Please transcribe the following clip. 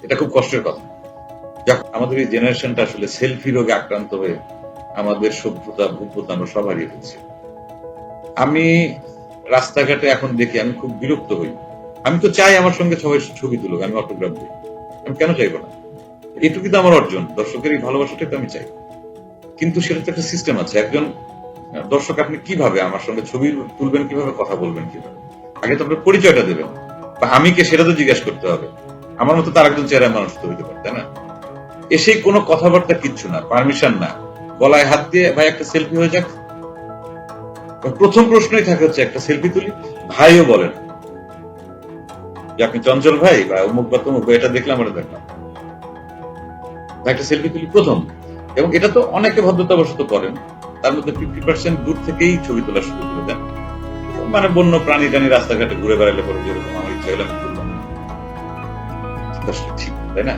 এটা খুব কষ্টের কথা। আমাদের এই জেনারেশনটা আসলে সেলফি রোগে আক্রান্ত হয়ে আমাদের সভ্যতা ভব্যতা আমরা সব হারিয়ে ফেলছি। আমি রাস্তাঘাটে এখন দেখি, আমি খুব বিরক্ত হই। আমি তো চাই আমার সঙ্গে সবাই ছবি তুলুক, আমি অটোগ্রাফ দিই, আমি কেন চাইবো না? এটুকুই তো আমার অর্জন, দর্শকের এই ভালোবাসাটাই তো আমি চাই। কিন্তু সেটা তো একটা সিস্টেম আছে। একজন দর্শক আপনি কিভাবে আমার সঙ্গে ছবি তুলবেন, কিভাবে কথা বলবেন, কিভাবে আগে তো আপনার পরিচয়টা দেবেন, বা আমি কে সেটা তো জিজ্ঞাসা করতে হবে। আমার মতো তার একজন চেহারা মানুষ তো হইতে পারে, তাই না? এসেই কোনো কথাবার্তা কিচ্ছু না, পারমিশন না, গলায় হাত দিয়ে ভাই একটা সেলফি হয়ে যাক। প্রথম প্রশ্নই থাকে হচ্ছে একটা সেলফি তুলি। ভাইও বলেন যে আপনি চঞ্চল ভাই বা অমুক বা তমুক, এটা দেখলাম ওটা দেখলাম, ভাই একটা সেলফি তুলি প্রথম। এবং এটা তো অনেকে ভদ্রতাবশত করেন, তার মধ্যে 50% দূর থেকেই ছবি তোলা শুরু করে দেন। মানে বন্য প্রাণী টানি রাস্তাঘাটে ঘুরে বেড়ালে পরে যেরকম আমার ইচ্ছা হলে আমি তুললাম, আসলে ঠিক তাই না?